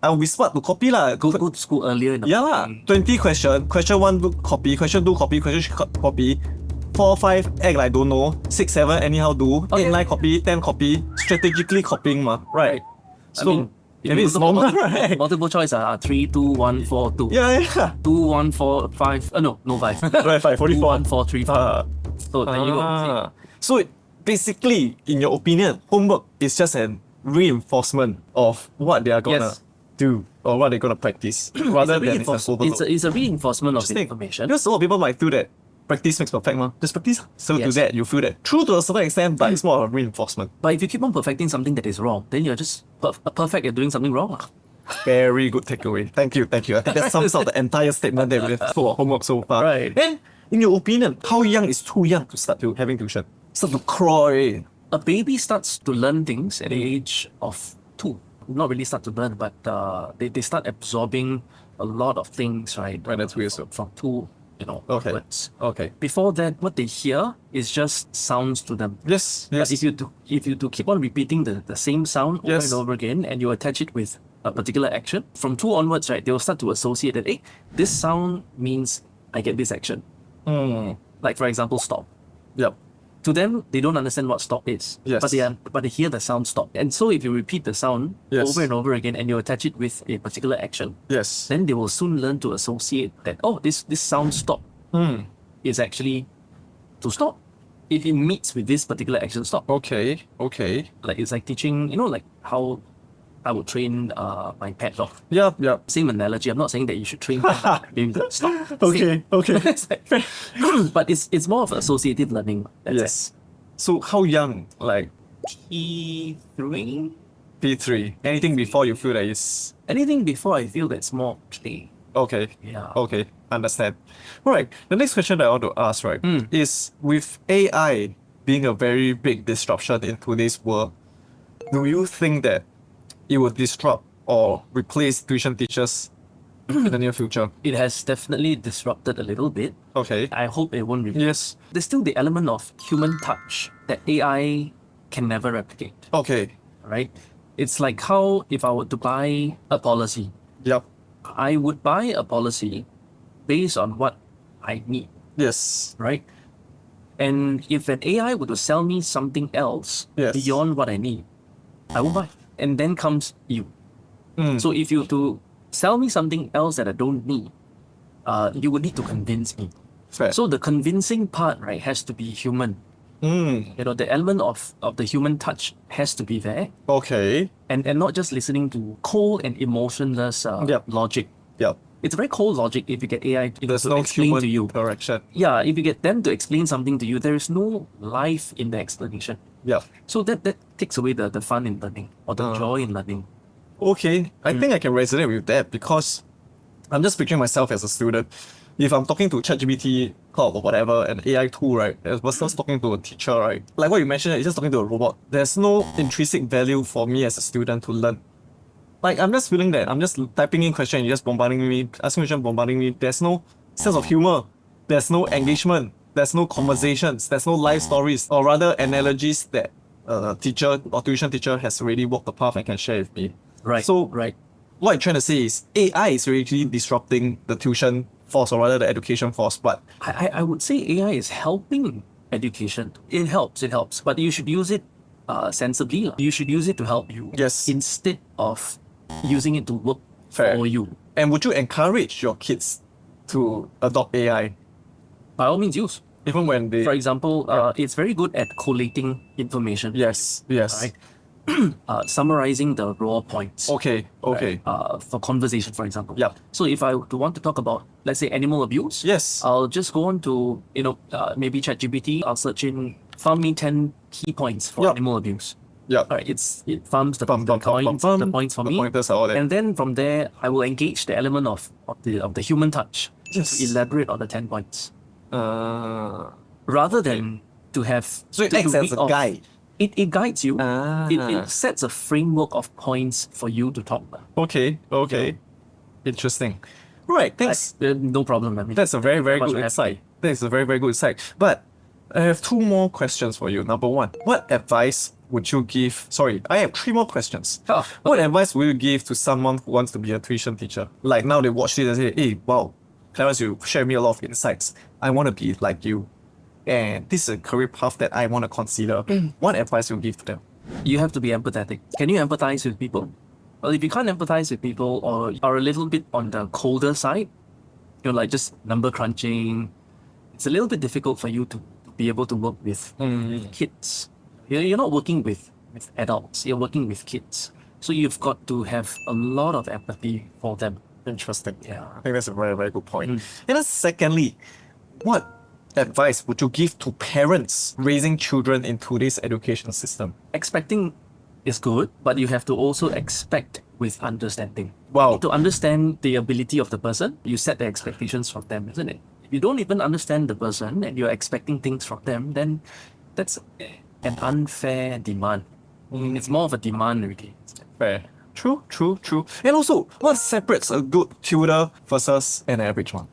I'll be smart to copy lah. Go to school earlier in the Yeah lah. 20 question. Question 1 do copy. Question 2 copy. Question 3 copy. 4, 5 act like don't know. 6, 7 anyhow do. Okay. 8, 9 copy. 10 copy. Strategically copying ma. Right. I So mean, maybe it's normal, right? Multiple choice are 3, 2, 1, 4, 2. Yeah, yeah. 2, 1, 4, 5. No 5. Right, 5, 2, 44. 1, 4, 3, 5. Ah. So there you go. Ah. So basically, in your opinion, homework is just an reinforcement of what they are gonna Yes. do or what they're gonna practice rather than it's an overload. It's a reinforcement of the Interesting. information. Because a lot of people might feel that practice makes perfect, ma. Just practice. So to Yes. that, you feel that true to a certain extent, but it's more of a reinforcement. But if you keep on perfecting something that is wrong, then you're just perfect at doing something wrong. Very good takeaway. Thank you, thank you. I think that sums up the entire statement that we have for homework so far. Right. And in your opinion, how young is too young to start to having tuition? Start to cry. A baby starts to learn things at the age of 2. Not really start to learn, but they start absorbing a lot of things, right? Right, that's weird. So From 2, Okay. upwards. okay. Before that, what they hear is just sounds to them. Yes. But Yes. if you to keep on repeating the same sound over Yes. and over again, and you attach it with a particular action, from 2 onwards, right, they will start to associate that, hey, this sound means I get this action. Like for example, stop. Yep. To them, they don't understand what stop is. Yes. But they hear the sound stop. And so if you repeat the sound Yes. over and over again and you attach it with a particular action, Yes. then they will soon learn to associate that, oh, this sound stop is actually to stop. If it meets with this particular action, stop. Okay. Okay. Like it's like teaching, like how I would train my pet dog. Yep. Yep. Same analogy. I'm not saying that you should train baby to stop. Okay. Okay. It's like- but it's more of associative learning. That's it. Yes. So how young? Like P3. P3. Anything before you feel that is Anything before I feel that's more play. okay. Yeah. Okay, understand. Right. The next question that I want to ask, right, is with AI being a very big disruption in today's world, do you think that it will disrupt or replace tuition teachers in the near future? It has definitely disrupted a little bit. Okay. I hope it won't replace. Yes. There's still the element of human touch that AI can never replicate. Okay. Right? It's like how if I were to buy a policy, Yep. I would buy a policy based on what I need, Yes. right? And if an AI were to sell me something else Yes. beyond what I need, I won't buy. And then comes you. Mm. So if you to sell me something else that I don't need, you would need to convince me. Fair. So the convincing part, right, has to be human. The element of the human touch has to be there, Okay. and not just listening to cold and emotionless Yep. logic. Yep. It's very cold logic if you get AI There's to no explain human to you. interaction. Yeah, if you get them to explain something to you, there is no life in the explanation. Yep. So that takes away the fun in learning or the joy in learning. Okay, I think I can resonate with that because I'm just picturing myself as a student. If I'm talking to ChatGPT, Cloud or whatever, an AI tool, right, as versus talking to a teacher, right, like what you mentioned, it's just talking to a robot. There's no intrinsic value for me as a student to learn. Like I'm just feeling that I'm just typing in question, you're just bombarding me, asking question, bombarding me. There's no sense of humor. There's no engagement. There's no conversations. There's no life stories, or rather analogies that a teacher or tuition teacher has already walked the path and can share with me. Right. So right. what I'm trying to say is AI is really disrupting the tuition force, or rather the education force. But I would say AI is helping education. It helps, but you should use it sensibly. You should use it to help you. Yes. Instead of using it to work Fair. for you. And would you encourage your kids to adopt AI, By all means, use. even when they? For example, it's very good at collating information. Yes. Right? Summarizing the raw points. Okay. For conversation, for example. Yep. So if I want to talk about, let's say, animal abuse, Yes. I'll just go on to, maybe ChatGPT. I'll search in, found me 10 key points for Yep. animal abuse. Yeah. All right, it farms the Bum, bum, bum, bum, points, bum. the points for The me. pointers are all there. And then from there, I will engage the element of the human touch Yes. to elaborate on the 10 points. Uh, Rather than to have... so it to acts as read a off- guide. It guides you. Ah. It sets a framework of points for you to talk about. Okay. Interesting. Right. Thanks. No problem. I mean, That's a very, very much good happy. insight. That's a very, very good insight. But I have two more questions for you. Number one, what advice would you give? Sorry, I have three more questions. Oh, What advice would you give to someone who wants to be a tuition teacher? Like now they watch this and say, hey, wow, Clarence, you share me a lot of insights. I want to be like you. And this is a career path that I want to consider. What advice would you give to them? You have to be empathetic. Can you empathize with people? Well, if you can't empathize with people or are a little bit on the colder side, like just number crunching, it's a little bit difficult for you to be able to work with kids. You're not working with adults, you're working with kids. So you've got to have a lot of empathy for them. Interesting. Yeah. I think that's a very, very good point. And then secondly, what advice would you give to parents raising children in today's education system? Expecting is good, but you have to also expect with understanding. Wow. To understand the ability of the person, you set the expectations from them, isn't it? If you don't even understand the person and you're expecting things from them, then that's an unfair demand. It's more of a demand already. Fair. True. And also, what separates a good tutor versus an average one?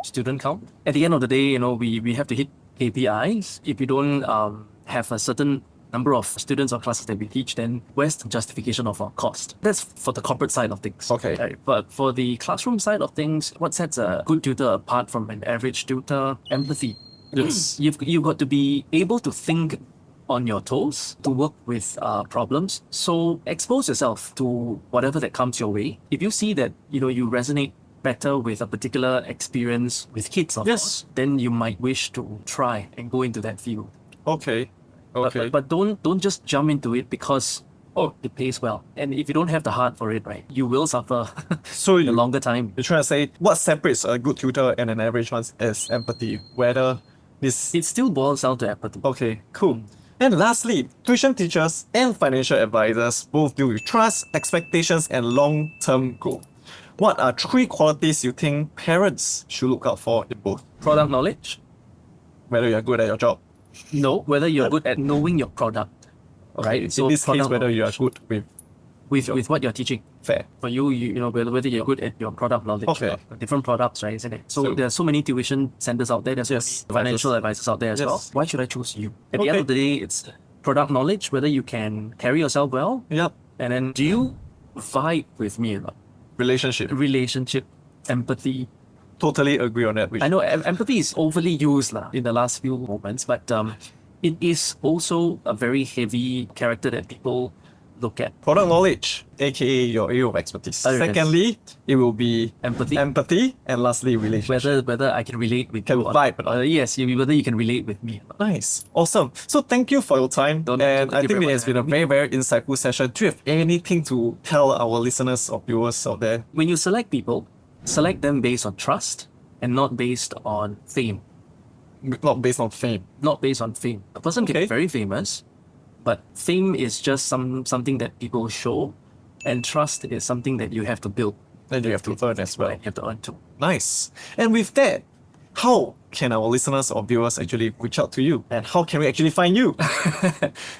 Student count. At the end of the day, we have to hit KPIs. If you don't have a certain number of students or classes that we teach, then where's the justification of our cost? That's for the corporate side of things. Okay. Right? But for the classroom side of things, what sets a good tutor apart from an average tutor? Empathy. Yes. You've got to be able to think on your toes to work with problems. So expose yourself to whatever that comes your way. If you see that you resonate better with a particular experience with kids, of course, then you might wish to try and go into that field. Okay. But don't just jump into it because it pays well. And if you don't have the heart for it, right, you will suffer So a longer time. you're trying to say what separates a good tutor and an average one is empathy. Whether this. It still boils down to empathy. Okay, cool. And lastly, tuition teachers and financial advisors both deal with trust, expectations, and long-term growth. What are three qualities you think parents should look out for in both? Product knowledge. Whether you're good at your job. No, whether you're good at knowing your product. Right? In this case, product whether you are knowledge good with with what you're teaching. fair. For you, whether you're good at your product knowledge. Okay. Different products, right, isn't it? So So- there are so many tuition centers out there. There's Yes, so many financial advisors out there as Yes. well. Why should I choose you? At the Okay. end of the day, it's product knowledge, whether you can carry yourself well, Yep. and then do you vibe with me? Relationship. Relationship, empathy. Totally agree on that. Which I know empathy is overly used in the last few moments, but it is also a very heavy character that people look at. product knowledge, aka your area of expertise. Oh, yes. Secondly, it will be Empathy. and lastly, relationship. Whether I can relate with Can you. or vibe or not. yes, whether you can relate with me. or not. Nice. Awesome. So thank you for your time. Don't- and thank I you think very it has much been a for very, very insightful session. Do you have anything to tell our listeners or viewers out there? When you select people, select them based on trust and not based on fame. Not based on fame. Not based on fame. A person can Okay. be very famous, but fame is just something that people show. And trust is something that you have to build. Then you have to earn as well. Right? You have to earn too. Nice. And with that, how can our listeners or viewers actually reach out to you? And how can we actually find you?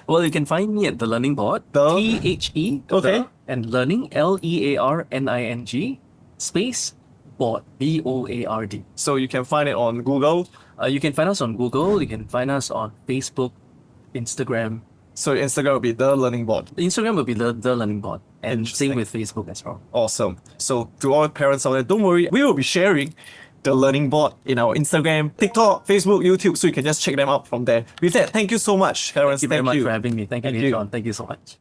Well, you can find me at the Learning Board. The- THE. Okay. And Learning, LEARNING, space, board, BOARD. So you can find it on Google. You can find us on Google. You can find us on Facebook, Instagram. So Instagram will be The Learning Board. Instagram will be the Learning Board. And Interesting. same with Facebook as well. Awesome. So to all parents out there, don't worry, we will be sharing the Learning Board in our Instagram, TikTok, Facebook, YouTube, so you can just check them out from there. With that, thank you so much, Clarence. Thank you very much for having me. Thank you, John. Thank you so much.